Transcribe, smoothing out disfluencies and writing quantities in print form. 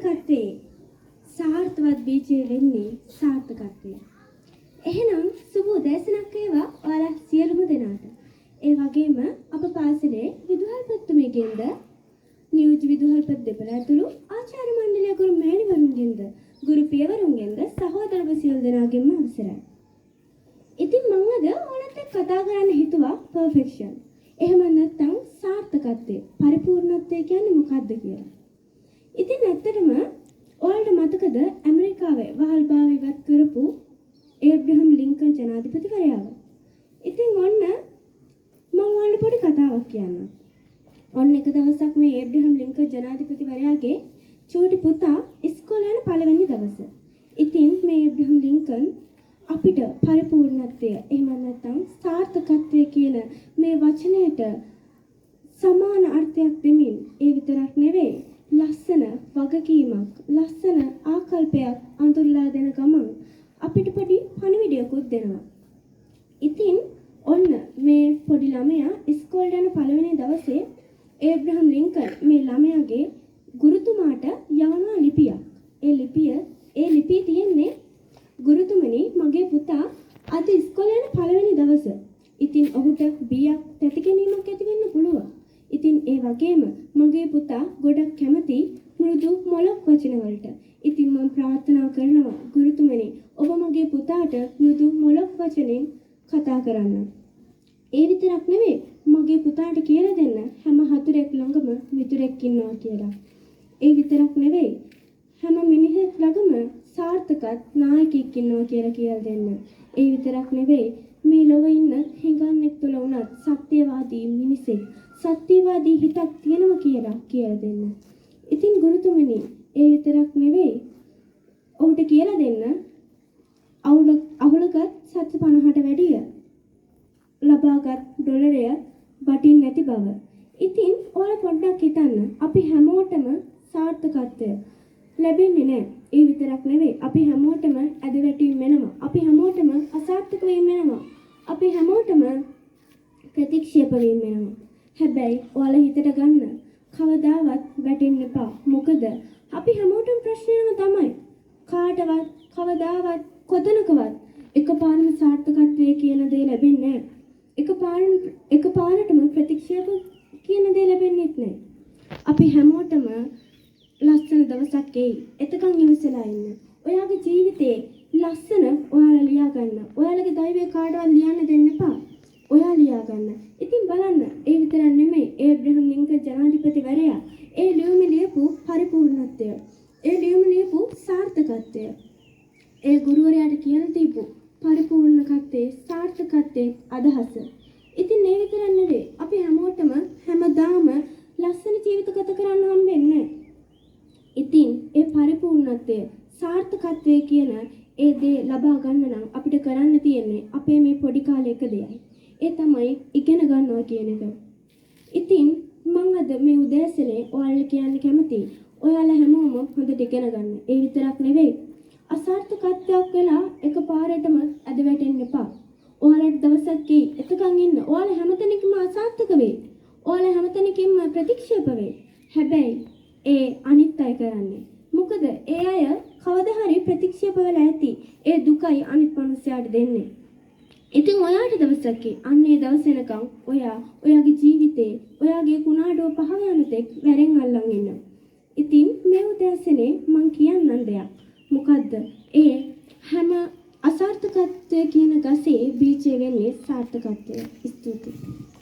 සාර්ථකත්වයේ සාර්ථවත් බීජය වෙන්නේ සාර්ථකත්වය. එහෙනම් සුබ උදෑසනක් වේවා ඔයාලා සියලුම දෙනාට. ඒ වගේම අප පාසලේ විදුහල්පතිතුමියගෙන්ද නියෝජ්‍ය විදුහල්පති දෙපළ ඇතුළු ආචාර්ය මණ්ඩලයේ ගුරු මෑණිවරුන්ගෙන්ද ගුරු පියවරුන්ගෙන්ද සහෝදරව සියලු දෙනාගෙන්ම අවසරයි. ඉතින් මම අද ඔයාලට කතා කරන්න හිතුවා perfection. එහෙම නැත්නම් සාර්ථකත්වය, පරිපූර්ණත්වය කියන්නේ මොකක්ද කියලා. ඉතින් ඇත්තටම ඔයාලට මතකද ඇමරිකාවේ වහල්භාව ඉවත් කරපු ඒබ්‍රහම් ලින්කන් ජනාධිපතිවරයාව? ඉතින් ඔන්න මම ඔයාලට පොඩි කතාවක් කියන්නම්. ඔන්න එක දවසක් මේ ඒබ්‍රහම් ලින්කන් ජනාධිපතිවරයාගේ චූටි පුතා ඉස්කෝලේ යන පළවෙනි දවස. ඉතින් මේ ඒබ්‍රහම් ලින්කන් අපිට පරිපූර්ණත්වය එහෙම නැත්නම් සාර්ථකත්වය කියන මේ වචනයට සමාන අර්ථයක් දෙමින් ඒ විතරක් නෙවෙයි ලස්සන වගකීමක් ලස්සන ආකල්පයක් අඳුරලා දෙන ගමන් අපිට පොඩි පණිවිඩයක්ත් දෙනවා. ඉතින් ඔන්න මේ පොඩි ළමයා ඉස්කෝලේ යන පළවෙනි දවසේ ඒබ්‍රහම් ලින්කන් මේ ළමයාගේ ගුරුතුමාට යවනවා ලිපියක්. ඒ ලිපිය තියෙන්නේ ගුරුතුමනි මගේ පුතා අද ඉස්කෝලේ යන පළවෙනි දවස. ඉතින් ඔහුට බියක් තැතිගැනීමක් ඇති වෙන්න පුළුවන්. ඉතින් ඒ වගේම මගේ පුතා ගොඩක් කැමති මෘදු මොලොක් වචන වලට. ඉතින් මම ප්‍රාර්ථනා කරනවා ගුරුතුමනි ඔබ මගේ පුතාට මෘදු මොලොක් වචනෙන් කතා කරන්න. ඒ විතරක් නෙවෙයි මගේ පුතාට කියලා දෙන්න හැම හතුරෙක් ළඟම මිතුරෙක් ඉන්නවා කියලා. ඒ විතරක් නෙවෙයි හැම මිනිහෙක් ළඟම සාර්ථකත් නායකයෙක් ඉන්නවා කියලා දෙන්න. ඒ විතරක් නෙවෙයි මේ ලොවේ ඉන්න හිඟන්නෙක් තුළ උනත් සත්‍යවාදී මිනිසෙක් සත්‍යවාදී හිතක් තියෙනවා කියලා දෙන්න. ඉතින් ගුරුතුමනි ඒ විතරක් නෙවෙයි ඔහුට කියලා දෙන්න අහුලගත් සත්‍ය 50ට වැඩිය ලබාගත් ඩොලරය වටින් නැති බව. ඉතින් ඔයාලා පොඩ්ඩක් හිතන්න අපි හැමෝටම සාර්ථකත්වය ලැබෙන්නේ නැහැ. ඒ විතරක් නෙවෙයි අපි හැමෝටම ඇදවැටීම් වෙනවා. අපි හැමෝටම අසාර්ථක වීම වෙනවා. අපි හැමෝටම ප්‍රතික්ෂේප වීම වෙනවා. හැබැයි ඔයාලා හිතට ගන්න කවදාවත් වැටෙන්න එපා. මොකද අපි හැමෝටම ප්‍රශ්නයම තමයි. කාටවත් කවදාවත් කොතනකවත් එකපාරම සාර්ථකත්වයේ කියන දේ ලැබෙන්නේ නැහැ. එකපාරටම ප්‍රතික්ෂේප කියන දේ ලැබෙන්නේ නැහැ. අපි හැමෝටම ලස්සන දවසක් එයි. එතකන් ඉවසලා ඉන්න. ඔයාගේ ජීවිතේ ලස්සන ඔයාලා ලියා ගන්න. ඔයාලගේ දෛවයේ කාටවත් ලියන්න දෙන්න එපා. ඔයා ලියා ගන්න. ඉතින් බලන්න ඒ විතරක් නෙමෙයි ඒබ්‍රහම් ලින්කන් ජනාධිපතිවරයා ඒ ලියපු පරිපූර්ණත්වය. ඒ ලියපු සාර්ථකත්වය. ඒ ගුරුවරයාට කියලා දීපු පරිපූර්ණකත්වයේ සාර්ථකත්වයේ අදහස. ඉතින් මේ විතරක් නෙවෙයි අපි හැමෝටම හැමදාම ලස්සන ජීවිත ගත කරන්න හම්බෙන්නේ. ඉතින් ඒ පරිපූර්ණත්වය සාර්ථකත්වය කියන ඒ දේ ලබා ගන්න නම් අපිට කරන්න තියෙන්නේ අපේ මේ පොඩි කාලේ එක දෙයයි. ඒ තමයි ඉගෙන ගන්නවා කියන එක. ඉතින් මම අද මේ උදෑසනේ ඔයාලට කියන්න කැමතියි. ඔයාලා හැමෝම හොඳට ඉගෙන ගන්න. ඒ විතරක් නෙවෙයි අසාර්ථකත්වයක් වෙලා එකපාරටම ඇද වැටෙන්න එපා. ඔයාලට දවසක් එයි. එතකන් ඉන්න. ඔයාලා හැමතැනකම අසාර්ථක වෙයි. ඔයාලා හැමතැනකින්ම ප්‍රතික්ෂේප වෙයි. හැබැයි ඒ අනිත් අය කරන්නේ. මොකද ඒ අය කවදා හරි ප්‍රතික්ෂේප වෙලා ඇති. ඒ දුකයි අනිත් මිනිස්යාට දෙන්නේ. ඉතින් ඔයාට දවසක් අන්නේ දවස් වෙනකම් ඔයාගේ ජීවිතේ ඔයාගේ කුණාඩුව පහව යන තෙක් වැරෙන් අල්ලන් ඉන්න. ඉතින් මේ උදෑසනේ මං කියන්නම් දෙයක්. මොකද්ද? ඒ හැම අසාර්ථකත්වය කියන ගසේ බීජය වෙන්නේ සාර්ථකත්වය. ස්තුතියි.